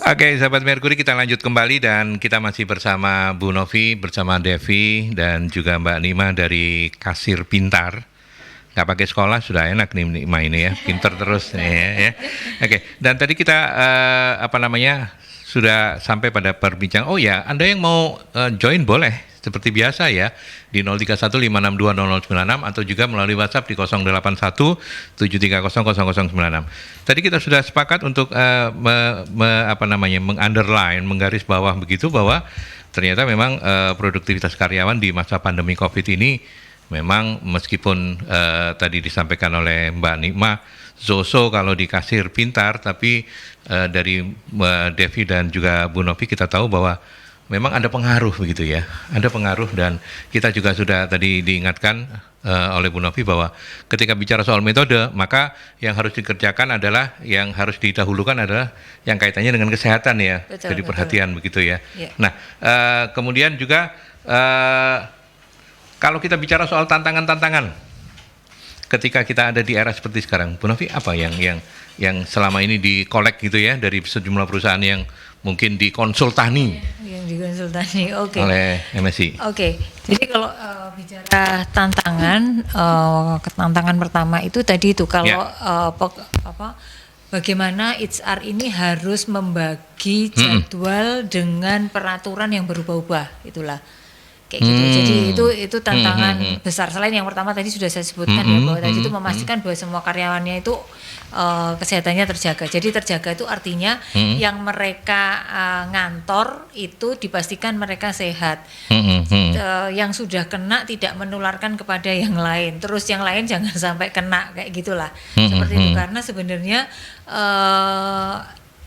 Oke, sahabat Merkuri, kita lanjut kembali dan kita masih bersama Bu Novi, bersama Devi dan juga Mbak Nima dari Kasir Pintar. Nggak pakai sekolah sudah enak nih Nima ini ya, pinter terus nih ya. Oke, dan tadi kita sudah sampai pada perbincangan. Oh ya, Anda yang mau join boleh seperti biasa ya di 0315620096 atau juga melalui WhatsApp di 0817300096. Tadi kita sudah sepakat untuk meng-underline, menggaris bawah begitu bahwa ternyata memang produktivitas karyawan di masa pandemi Covid ini memang meskipun tadi disampaikan oleh Mbak Nima, Zoso kalau di Kasir Pintar, tapi dari Devi dan juga Bu Novi kita tahu bahwa memang ada pengaruh begitu ya, ada pengaruh dan kita juga sudah tadi diingatkan oleh Bu Novi bahwa ketika bicara soal metode, maka yang harus dikerjakan adalah, yang harus didahulukan adalah yang kaitannya dengan kesehatan ya, betul, jadi betul. perhatian begitu ya. Ya. Nah, kemudian juga kalau kita bicara soal tantangan-tantangan, ketika kita ada di era seperti sekarang, Bu Novi, apa yang selama ini dikolek gitu ya dari sejumlah perusahaan yang mungkin dikonsultani? Yang dikonsultani, oke. Oleh MSI. Oke, jadi kalau bicara tantangan, tantangan pertama itu tadi itu kalau bagaimana HR ini harus membagi jadwal dengan peraturan yang berubah-ubah, itulah. Kayak gitu. Jadi itu tantangan besar. Selain yang pertama tadi sudah saya sebutkan ya, bahwa tadi itu memastikan bahwa semua karyawannya itu kesehatannya terjaga. Jadi terjaga itu artinya yang mereka ngantor itu dipastikan mereka sehat. Yang sudah kena tidak menularkan kepada yang lain. Terus yang lain jangan sampai kena, kayak gitulah. Seperti itu, karena sebenarnya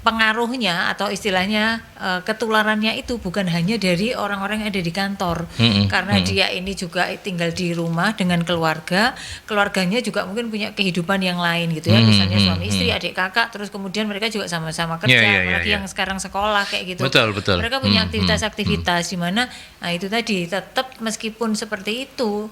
pengaruhnya atau istilahnya ketularannya itu bukan hanya dari orang-orang yang ada di kantor, karena dia ini juga tinggal di rumah dengan keluarganya juga mungkin punya kehidupan yang lain gitu ya, misalnya suami istri, adik kakak, terus kemudian mereka juga sama-sama kerja, apalagi yang sekarang sekolah kayak gitu. Betul. Mereka punya aktivitas-aktivitas di mana, nah itu tadi tetap meskipun seperti itu,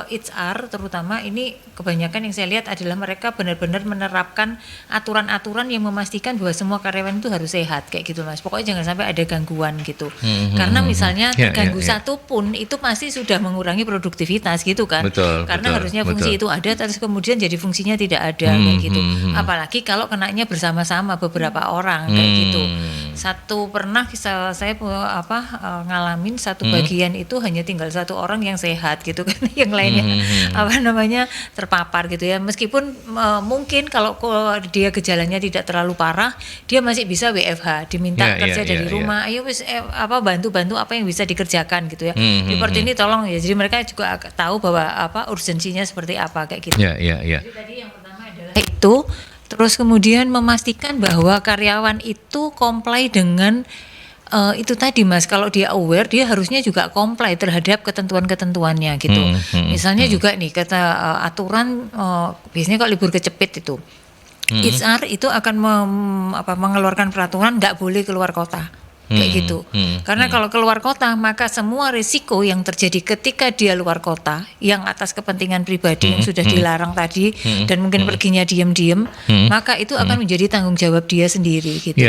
HR terutama ini kebanyakan yang saya lihat adalah mereka benar-benar menerapkan aturan-aturan yang memastikan bahwa semua karyawan itu harus sehat kayak gitu Mas. Pokoknya jangan sampai ada gangguan gitu. Karena misalnya terganggu satu pun itu pasti sudah mengurangi produktivitas gitu kan. Karena harusnya fungsi itu ada terus kemudian jadi fungsinya tidak ada kayak gitu. Apalagi kalau kenanya bersama-sama beberapa orang kayak gitu. Satu pernah saya ngalamin satu bagian itu hanya tinggal satu orang yang sehat gitu kan. Yang lainnya terpapar gitu ya. Meskipun mungkin kalau dia gejalanya tidak terlalu parah, dia masih bisa WFH, diminta kerja dari rumah. Ayo bantu apa yang bisa dikerjakan gitu ya. Report ini tolong ya. Jadi mereka juga tahu bahwa urgensinya seperti apa kayak gitu. Jadi tadi yang pertama adalah itu, terus kemudian memastikan bahwa karyawan itu comply dengan itu tadi Mas, kalau dia aware dia harusnya juga comply terhadap ketentuan-ketentuannya gitu. Misalnya juga nih kata aturan biasanya kalau libur kecepit itu HR itu akan mengeluarkan peraturan nggak boleh keluar kota kayak gitu. Karena kalau keluar kota maka semua risiko yang terjadi ketika dia luar kota yang atas kepentingan pribadi yang sudah dilarang tadi dan mungkin perginya diam-diam, maka itu akan menjadi tanggung jawab dia sendiri gitu.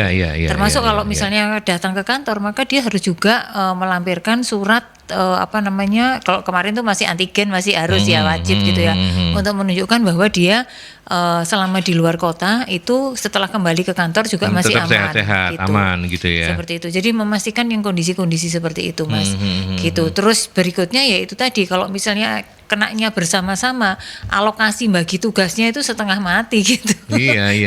Termasuk kalau misalnya datang ke kantor maka dia harus juga melampirkan surat kalau kemarin tuh masih antigen, masih harus ya wajib gitu ya, untuk menunjukkan bahwa dia selama di luar kota itu setelah kembali ke kantor juga masih aman, sehat-sehat, gitu. Aman gitu ya. Seperti itu. Jadi memastikan yang kondisi-kondisi seperti itu Mas. Gitu. Terus berikutnya ya itu tadi, kalau misalnya kenanya bersama-sama, alokasi bagi tugasnya itu setengah mati gitu.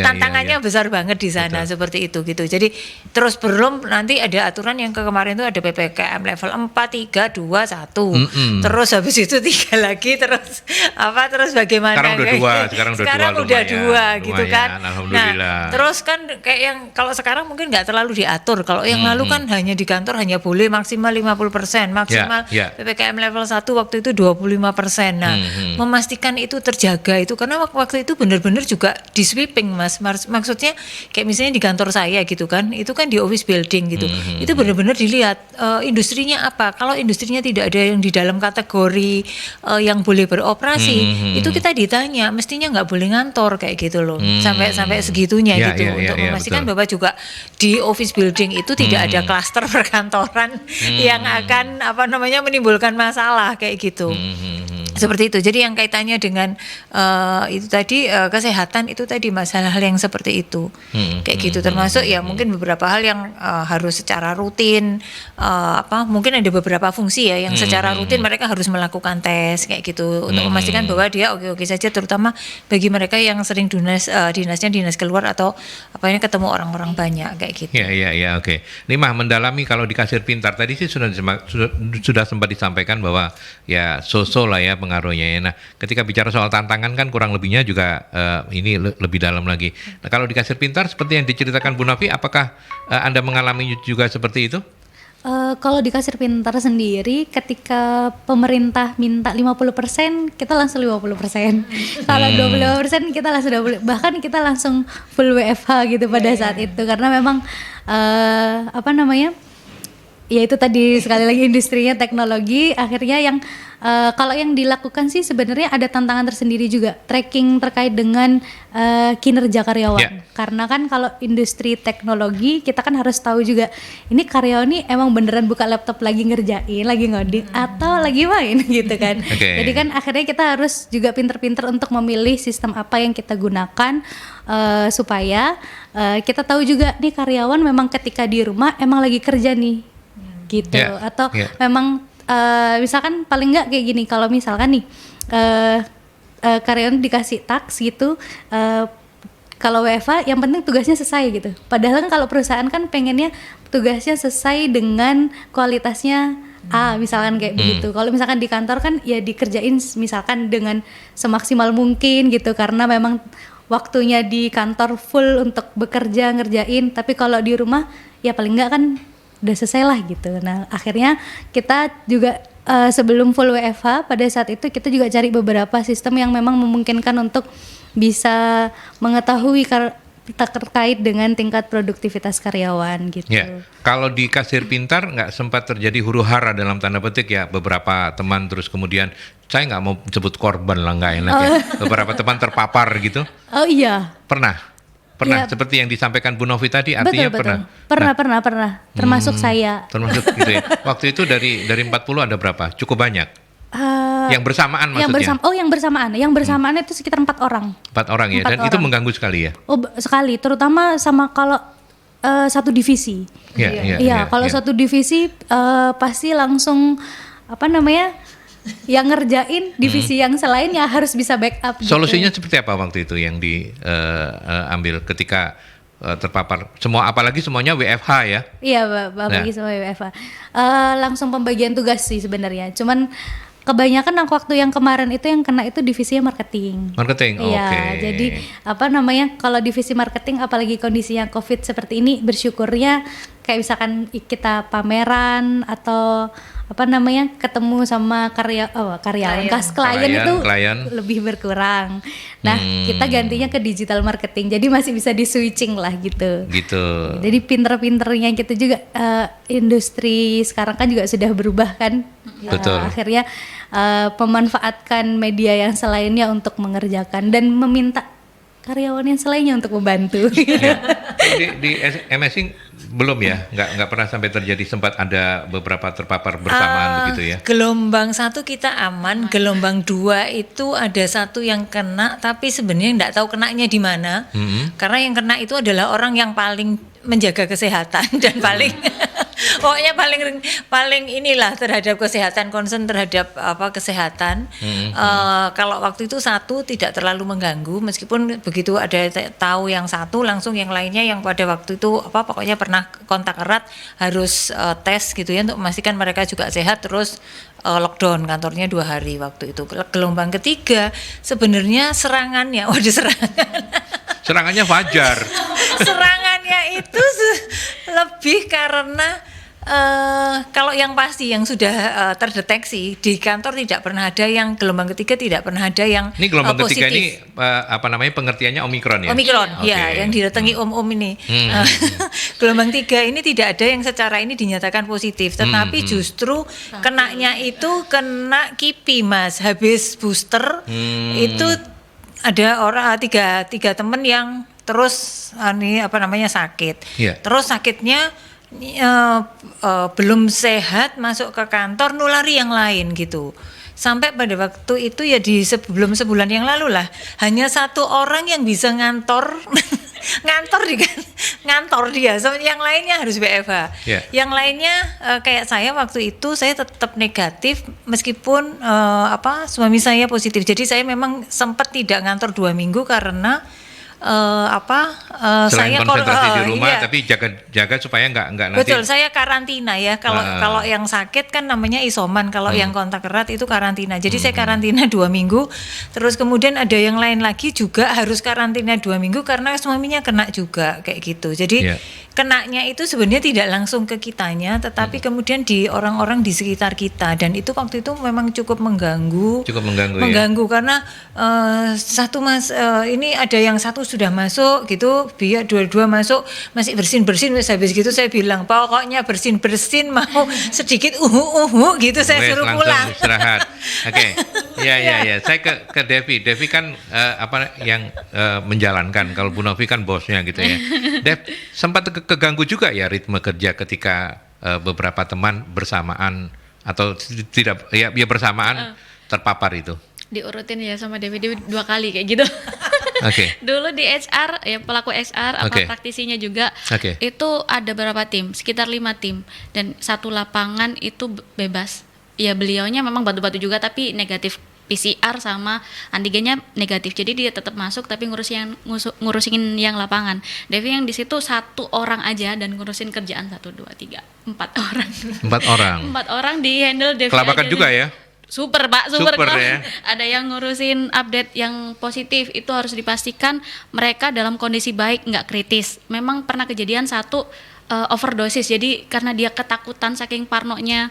Tantangannya besar banget di sana. Betul. Seperti itu gitu. Jadi terus belum nanti ada aturan yang kemarin itu ada PPKM level 4, 3, 2, 1. Terus habis itu 3 lagi terus bagaimana? Sekarang udah dua gitu kan. Nah, terus kan kayak yang kalau sekarang mungkin nggak terlalu diatur. Kalau yang lalu kan hanya di kantor hanya boleh maksimal 50%, maksimal PPKM level 1 waktu itu 25%. 100%. Nah, memastikan itu terjaga itu karena waktu itu benar-benar juga di sweeping Mas. Maksudnya kayak misalnya di kantor saya gitu kan, itu kan di office building gitu. Itu benar-benar dilihat industrinya apa. Kalau industrinya tidak ada yang di dalam kategori yang boleh beroperasi, itu kita ditanya, mestinya nggak boleh ngantor kayak gitu loh. Sampai segitunya Ya, gitu ya, ya, untuk ya, memastikan betul. bahwa juga di office building itu tidak ada klaster perkantoran yang akan menimbulkan masalah kayak gitu. Seperti itu. Jadi yang kaitannya dengan itu tadi kesehatan itu tadi masalah yang seperti itu. Kayak gitu termasuk ya mungkin beberapa hal yang harus secara rutin mungkin ada beberapa fungsi ya yang secara rutin mereka harus melakukan tes kayak gitu untuk memastikan bahwa dia oke-oke saja, terutama bagi mereka yang sering dinasnya dinas keluar atau ketemu orang-orang banyak kayak gitu. Ya, oke. Nih mendalami kalau di kasir pintar tadi sih sudah sempat disampaikan bahwa ya so-so lah ya pengaruhnya ya. Nah, ketika bicara soal tantangan kan kurang lebihnya juga ini lebih dalam lagi. Nah, kalau di kasir pintar seperti yang diceritakan Bu Novi, apakah Anda mengalami juga seperti itu? Kalau di kasir pintar sendiri, ketika pemerintah minta 50%, kita langsung 50%. Kalau 25% kita langsung 20%. Bahkan kita langsung full WFH gitu pada saat itu. Karena memang ya itu tadi sekali lagi industrinya teknologi, akhirnya yang kalau yang dilakukan sih sebenarnya ada tantangan tersendiri juga, tracking terkait dengan kinerja karyawan. Karena kan kalau industri teknologi kita kan harus tahu juga ini karyawan ini emang beneran buka laptop lagi ngerjain, lagi ngoding atau lagi main gitu kan. Jadi kan akhirnya kita harus juga pinter-pinter untuk memilih sistem apa yang kita gunakan supaya kita tahu juga nih karyawan memang ketika di rumah emang lagi kerja nih gitu, atau memang misalkan paling nggak kayak gini, kalau misalkan nih karyawan dikasih task gitu, kalau WFH yang penting tugasnya selesai gitu, padahal kan kalau perusahaan kan pengennya tugasnya selesai dengan kualitasnya misalkan kayak begitu. Kalau misalkan di kantor kan ya dikerjain misalkan dengan semaksimal mungkin gitu, karena memang waktunya di kantor full untuk bekerja ngerjain, tapi kalau di rumah ya paling nggak kan udah selesai lah gitu. Nah akhirnya kita juga sebelum full WFH pada saat itu kita juga cari beberapa sistem yang memang memungkinkan untuk bisa mengetahui terkait dengan tingkat produktivitas karyawan gitu. Ya, kalau di kasir pintar nggak sempat terjadi huru hara dalam tanda petik ya, beberapa teman terus kemudian saya nggak mau sebut korban lah, nggak enak ya, beberapa teman terpapar gitu. Oh iya. Pernah ya, seperti yang disampaikan Bu Novi tadi, artinya betul. pernah. Pernah, termasuk saya. Termasuk gitu ya. Waktu itu dari 40 ada berapa? Cukup banyak. Yang bersamaan maksudnya. Yang bersamaan itu sekitar 4 orang. 4 orang ya, dan itu mengganggu sekali ya. Oh, sekali, terutama sama kalau satu divisi. Iya, kalau satu divisi pasti langsung yang ngerjain divisi yang selainnya harus bisa backup. Solusinya gitu. seperti apa waktu itu yang diambil ketika terpapar semua, apalagi semuanya WFH ya? Iya, apalagi semua WFH. Langsung pembagian tugas sih sebenarnya. Cuman kebanyakan waktu yang kemarin itu yang kena itu divisinya marketing. Iya, jadi kalau divisi marketing apalagi kondisinya COVID seperti ini, bersyukurnya kayak misalkan kita pameran atau ketemu sama karyawan klien itu lebih berkurang. Nah, kita gantinya ke digital marketing. Jadi masih bisa di switching lah gitu. Jadi pinter-pinternya kita juga industri sekarang kan juga sudah berubah kan. Betul. Akhirnya memanfaatkan media yang selainnya untuk mengerjakan dan meminta karyawan yang selainnya untuk membantu. Ya. Di MSI belum ya, nggak pernah sampai terjadi, sempat ada beberapa terpapar bersamaan begitu ya. Gelombang 1 kita aman, gelombang 2 itu ada satu yang kena, tapi sebenarnya nggak tahu kenanya di mana. Karena yang kena itu adalah orang yang paling menjaga kesehatan dan paling pokoknya paling inilah terhadap kesehatan, concern terhadap kesehatan. Kalau waktu itu satu tidak terlalu mengganggu, meskipun begitu ada tahu yang satu langsung yang lainnya yang pada waktu itu pokoknya pernah kontak erat harus tes gitu ya untuk memastikan mereka juga sehat, terus lockdown kantornya 2 hari waktu itu. Gelombang ketiga sebenarnya serangannya serangannya fajar. Serangannya itu lebih karena Kalau yang pasti yang sudah terdeteksi di kantor tidak pernah ada yang gelombang ketiga, tidak pernah ada yang Ini gelombang ketiga positif. ini apa namanya pengertiannya Omikron ya? Omikron, Oke. ya, yang didatangi om-om ini. Gelombang 3 ini tidak ada yang secara ini dinyatakan positif, tetapi justru kenanya itu kena KIPI, Mas. Habis booster itu ada orang tiga teman yang terus ini apa namanya sakit. Iya. Terus sakitnya belum sehat masuk ke kantor nulari yang lain gitu. Sampai pada waktu itu ya di sebelum sebulan yang lalu lah, hanya satu orang yang bisa ngantor ngantor dia, so, yang lainnya harus WFH. Yeah. Yang lainnya kayak saya waktu itu saya tetap negatif meskipun suami saya positif. Jadi saya memang sempat tidak ngantor 2 minggu karena Selain saya konsentrasi di rumah, iya. tapi jaga supaya nggak nanti. Betul, saya karantina ya. Kalau yang sakit kan namanya isoman, kalau yang kontak erat itu karantina. Jadi saya karantina 2 minggu. Terus kemudian ada yang lain lagi juga harus karantina 2 minggu karena suaminya kena juga kayak gitu. Jadi Yeah. kenanya itu sebenarnya tidak langsung ke kitanya, tetapi kemudian di orang-orang di sekitar kita, dan itu waktu itu memang cukup mengganggu. Cukup mengganggu ya. Karena ini ada yang satu sudah masuk gitu, biar dua-dua masuk masih bersin habis gitu saya bilang pokoknya bersin mau sedikit gitu saya Wes, suruh langsung pulang. istirahat. Oke. Ya. Saya ke Devi. Devi kan yang menjalankan. Kalau Bu Novi kan bosnya gitu ya. Dev, sempat keganggu juga ya ritme kerja ketika beberapa teman bersamaan atau tidak ya bersamaan terpapar itu. Diurutin ya sama Devi 2 kali kayak gitu. Oke. Dulu di HR ya pelaku HR Oke. praktisinya juga Oke. itu ada berapa tim, sekitar 5 tim, dan satu lapangan itu bebas. Ya beliaunya memang batu-batu juga tapi negatif PCR sama antigennya negatif, jadi dia tetap masuk tapi ngurusin yang lapangan. Devi yang di situ 1 orang aja dan ngurusin kerjaan 1, 2, 3, 4 orang. 4 orang. 4 orang di handle Devi Kelabakan aja juga nih. ya. Super Pak, super ya. Ada yang ngurusin update yang positif, itu harus dipastikan mereka dalam kondisi baik, nggak kritis. Memang pernah kejadian satu overdosis, jadi karena dia ketakutan saking parnonya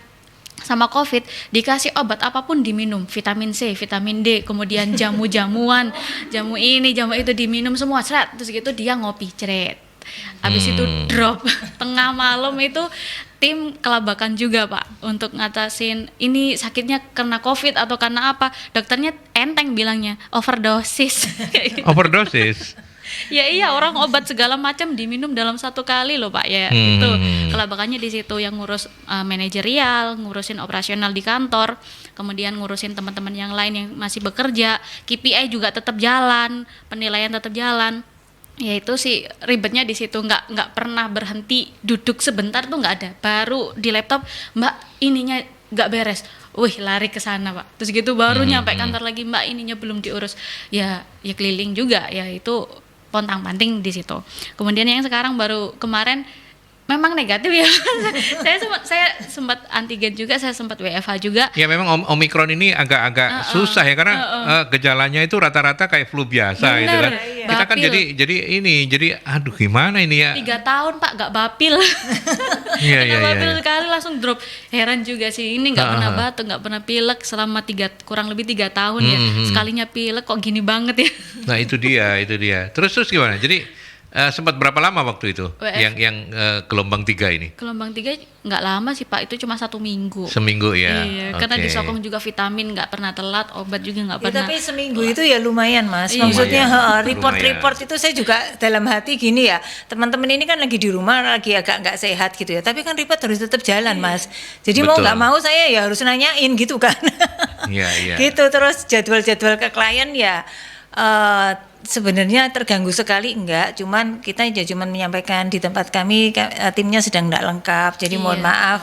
sama COVID, dikasih obat apapun diminum, vitamin C, vitamin D, kemudian jamu-jamuan, jamu ini, jamu itu diminum semua, seret, terus gitu dia ngopi, ceret. Habis itu drop, tengah malam itu tim kelabakan juga Pak untuk ngatasin ini sakitnya karena COVID atau karena apa. Dokternya enteng bilangnya overdosis. Overdosis. Ya iya, orang obat segala macam diminum dalam 1 kali loh Pak ya. Itu kelabakannya di situ, yang ngurus manajerial, ngurusin operasional di kantor, kemudian ngurusin teman-teman yang lain yang masih bekerja, KPI juga tetap jalan, penilaian tetap jalan. Ya itu sih ribetnya di situ, nggak pernah berhenti, duduk sebentar tuh nggak ada, baru di laptop Mbak ininya nggak beres, wih lari ke sana Pak, terus gitu baru nyampe kantor lagi Mbak ininya belum diurus, ya keliling juga, ya itu pontang-panting di situ. Kemudian yang sekarang baru kemarin memang negatif ya. saya sempat antigen juga, saya sempat WFH juga. Ya memang Omikron ini agak susah ya karena gejalanya itu rata-rata kayak flu biasa gitu kan. Iya. Kita kan Bapil. jadi aduh gimana ini ya. 3 tahun Pak gak bapil. Iya, Nggak iya, bapil iya. sekali langsung drop. Heran juga sih, ini nggak pernah batuk, nggak pernah pilek selama kurang lebih 3 tahun ya. Sekalinya pilek kok gini banget ya. Nah itu dia. Terus gimana? Jadi sempat berapa lama waktu itu WF. yang gelombang 3 ini? Gelombang 3 nggak lama sih Pak, itu cuma 1 minggu. Seminggu ya. Iya, karena Oke. disokong juga vitamin, nggak pernah telat, obat juga nggak Ya, pernah. tapi seminggu itu ya lumayan Mas. Iya. Maksudnya Lumayan. report itu saya juga dalam hati gini ya. Teman-teman ini kan lagi di rumah, lagi agak nggak sehat gitu ya. Tapi kan report harus tetap jalan Mas. Jadi mau Betul. nggak mau saya ya harus nanyain gitu kan. Iya. Gitu, terus jadwal-jadwal ke klien ya sebenarnya terganggu sekali enggak, cuman kita ya cuman menyampaikan di tempat kami timnya sedang enggak lengkap, jadi mohon Iya. maaf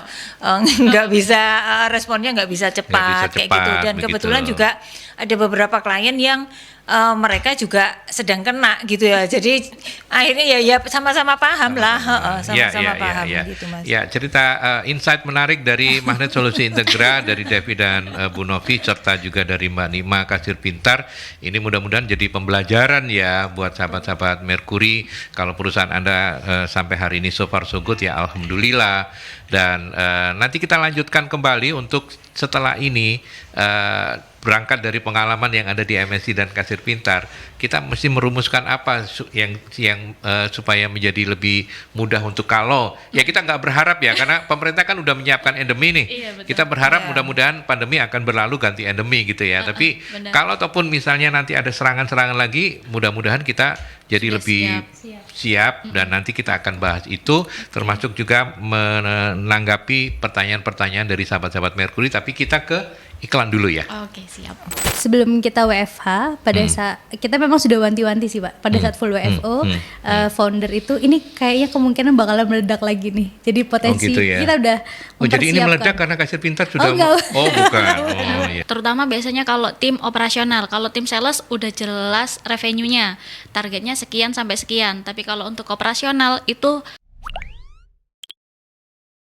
enggak bisa responnya enggak bisa cepat kayak gitu, cepat, dan begitu. kebetulan juga ada beberapa klien yang mereka juga sedang kena gitu ya, jadi akhirnya ya sama-sama paham lah, sama-sama paham gitu Mas. Ya, cerita insight menarik dari Magnet Solusi Integra dari Devi dan Bu Novi serta juga dari Mbak Nima Kasir Pintar. Ini mudah-mudahan jadi pembelajaran ya buat sahabat-sahabat Merkuri. Kalau perusahaan Anda sampai hari ini so far so good ya alhamdulillah. Dan nanti kita lanjutkan kembali untuk setelah ini berangkat dari pengalaman yang ada di MSI dan Kasir Pintar, kita mesti merumuskan apa yang supaya menjadi lebih mudah untuk kalau ya kita nggak berharap ya karena pemerintah kan udah menyiapkan endemi nih. Iya, betul. Kita berharap Iya. mudah-mudahan pandemi akan berlalu ganti endemi gitu ya. Tapi benar. kalau ataupun misalnya nanti ada serangan-serangan lagi, mudah-mudahan kita jadi Sudah lebih siap dan nanti kita akan bahas itu termasuk juga menanggapi pertanyaan-pertanyaan dari sahabat-sahabat Merkuri, tapi kita ke iklan dulu ya. Oke, siap. Sebelum kita WFH, pada saat kita memang sudah wanti-wanti sih Pak, pada saat full WFO, founder itu ini kayaknya kemungkinan bakalan meledak lagi nih. Jadi potensi gitu ya. kita udah Jadi ini mempersiapkan. meledak karena Kasir Pintar sudah enggak. oh bukan. Oh iya. Terutama biasanya kalau tim operasional, kalau tim sales udah jelas revenue-nya, targetnya sekian sampai sekian. Tapi kalau untuk operasional itu